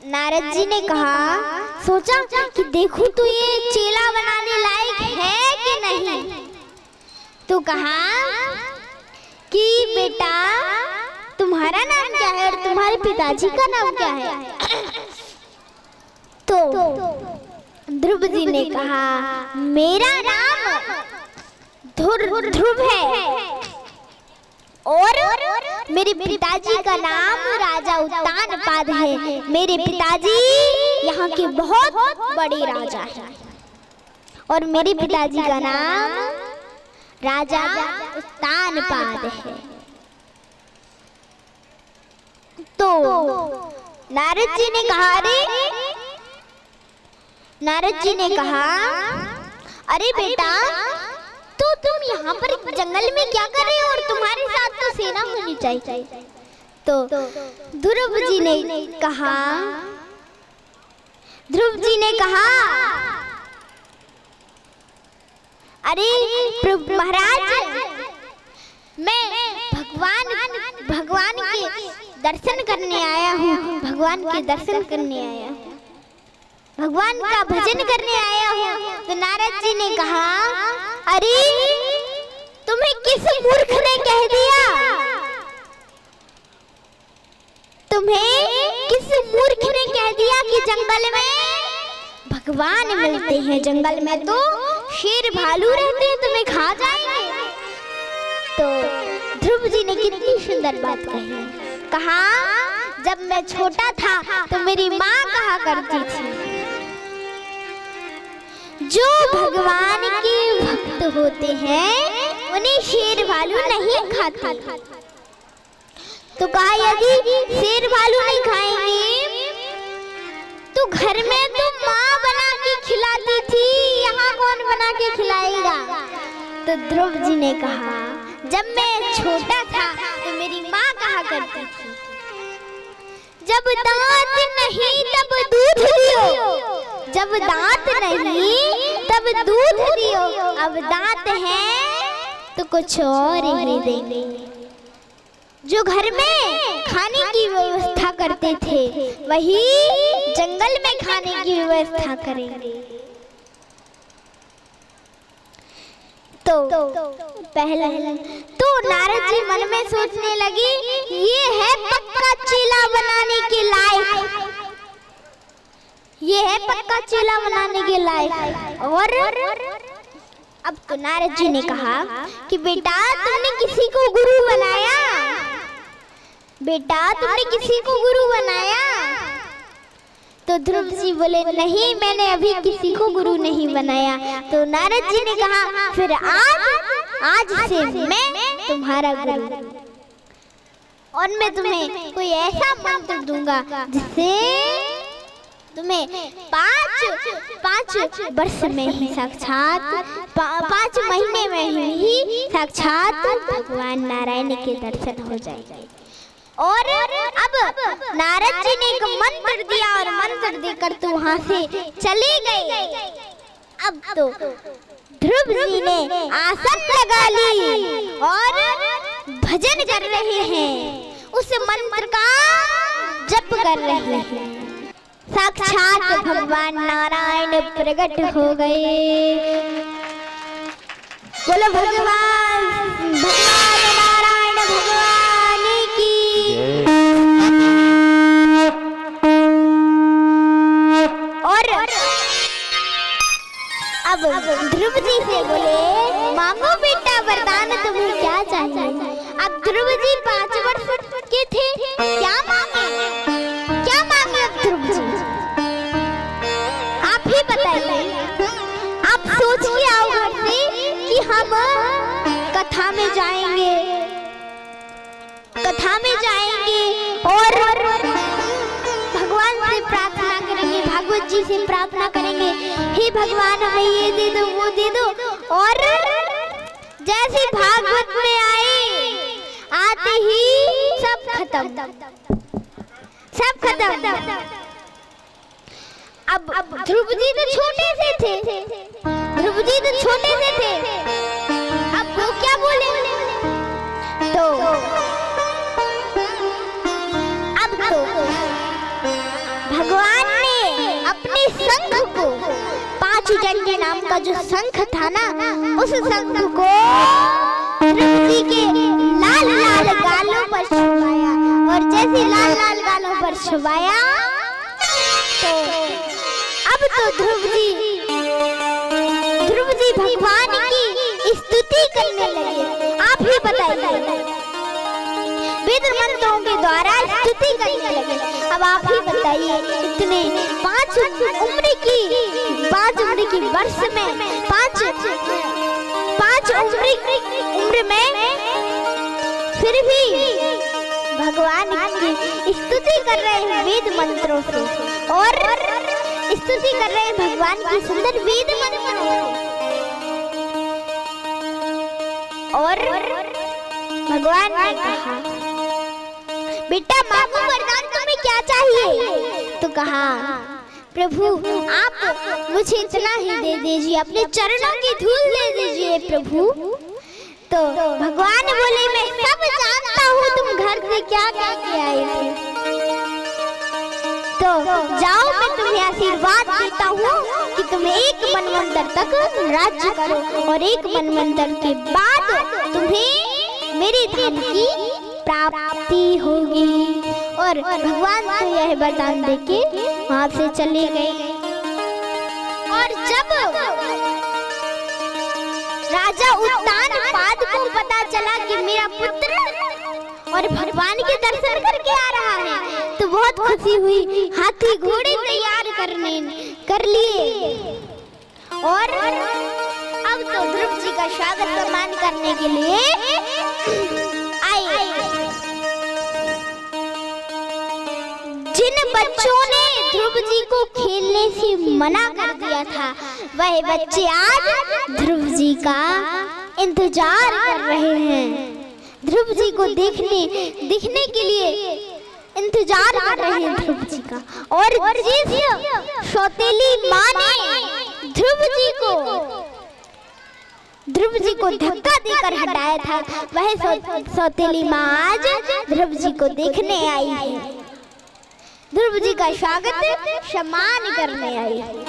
नारद जी ने कहा, सोचा कि देखूं तो ये चेला बनाने लायक है कि नहीं। तो कहा कि बेटा तुम्हारा नाम क्या है और तुम्हारे पिताजी का नाम क्या है। तो ध्रुव जी ने कहा, मेरा नाम ध्रुव है और मेरे पिताजी का नाम राजा उत्तानपाद है। मेरे पिताजी यहाँ के बहुत बड़े राजा हैं और मेरे पिताजी का नाम राजा उत्तानपाद है। तो नारद जी ने कहा, अरे बेटा तो तुम यहाँ पर जंगल में क्या कर रहे हो और तुम्हारे साथ तो सेना होनी चाहिए। तो ध्रुव जी ने कहा, अरे महाराज मैं भगवान के दर्शन करने आया हूँ, भगवान का भजन करने आया हूँ। तो नारद जी ने कहा, अरे तुम्हें किस मूर्ख ने कह दिया, कि जंगल में भगवान मिलते हैं। जंगल में तो शेर भालू रहते हैं, तुम्हें खा जाएंगे। तो ध्रुव जी ने कितनी सुंदर बात कही। कहा, जब मैं छोटा था तो मेरी माँ कहा करती थी, जो भगवान के भक्त होते हैं उन्हें शेर भालू नहीं खाते। तो कहा, यदि शेर भालू नहीं खाएंगे तो घर में तो माँ बना के खिलाती थी, यहाँ कौन बना के खिलाएगा। तो ध्रुव जी ने कहा, जब मैं छोटा था तो मेरी माँ कहा करती थी, जब दांत नहीं तब दूध दियो, जब दांत नहीं तब दूध दियो, अब दांत है तो कुछ और ही देंगे। जो घर में खाने की व्यवस्था करते थे वही जंगल में खाने की व्यवस्था करेंगे। तो नारद जी मन में सोचने लगे, ये है पक्का चेला बनाने के लायक, और अब तो नारद जी ने कहा कि बेटा तुमने किसी को गुरु बनाया। तो ध्रुव जी बोले, नहीं मैंने अभी किसी को गुरु नहीं बनाया। तो नारद जी ने कहा, फिर आज से मैं तुम्हारा गुरु, और मैं तुम्हें कोई ऐसा मंत्र दूंगा जिससे तुम्हें पाँच वर्ष में ही साक्षात 5 महीने में ही साक्षात भगवान नारायण के दर्शन हो जाएंगे। और अब नारद जी ने एक मंत्र दिया और मंत्र देकर तो वहां से चले गए। अब तो ध्रुव जी ने आसन लगा ली और भजन कर रहे हैं, उस मंत्र का जप कर रहे हैं। साक्षात भगवान नारायण प्रकट हो गए। बोलो भगवान नारायण भगवान की। और अब ध्रुव जी से बोले, मांगो बेटा वरदान, तुम्हें क्या चाहिए। अब ध्रुव जी 5 वर्ष के थे, क्या मांगे अब ध्रुव जी, आप ही बताइए। आप सोच के आओ घर से कि हम कथा में जाएंगे और भगवान से प्रार्थना करेंगे, भागवत जी से प्रार्थना करेंगे, हे भगवान हमें ये दे दो वो दे दो। और जैसे भागवत में आते ही सब खत्म। अब ध्रुव जी तो छोटे से थे, अब वो क्या बोले। तो अब तो भगवान ने अपने शंख को, 5 डंडे नाम का जो शंख था ना, उस शंख को ध्रुव जी के लाल लाल गालों पर छुपाया, और जैसे लाल लाल गालों पर छुपाया तो अब तो ध्रुव जी भगवान की स्तुति करने लगे। आप ही बताइए, वेद मंत्रों के द्वारा स्तुति करने लगे। अब आप ही बताइए, इतने 5 उम्र की वर्ष में 5 उम्र में फिर भी भगवान की स्तुति कर रहे हैं वेद मंत्रों से, और स्तुति कर रहे हैं भगवान की सुंदर वेद मंत्रों से। और भगवान ने कहा, बेटा मांगो वरदान, तुम्हें क्या चाहिए? तो कहा, प्रभु आप मुझे इतना ही दे दीजिए, अपने चरणों की धूल दे दीजिए प्रभु। तो भगवान बोले, मैं सब जानता हूँ तुम घर से क्या करके आए थे, तो जाओ मैं तुम्हें आशीर्वाद देता हूँ कि तुम 1 मनवंतर तक राज्य करो, और 1 मनवंतर के बाद तुम्हें मेरे धाम की प्राप्ति होगी। और भगवान को यह वरदान देके वहां से चले गए। और जब राजा उत्तानपाद को पता चला कि मेरा पुत्र और भगवान के दर्शन करके आ रहा है, तो बहुत खुशी हुई, हाथी घोड़े तैयार कर लिए, और अब तो ध्रुव जी का स्वागत सम्मान करने के लिए आए। जिन बच्चों ने ध्रुव जी को खेलने से मना कर दिया था, वह बच्चे आज ध्रुव जी का इंतजार कर रहे हैं, ध्रुव जी को दिखने के लिए इंतजार कर रहे हैं ध्रुव जी का। और जिस सौतेली माँ ने ध्रुव जी को धक्का देकर हटाया था, वह सौतेली माँ आज ध्रुव जी को देखने आई है, ध्रुव जी का स्वागत सम्मान करने आई है।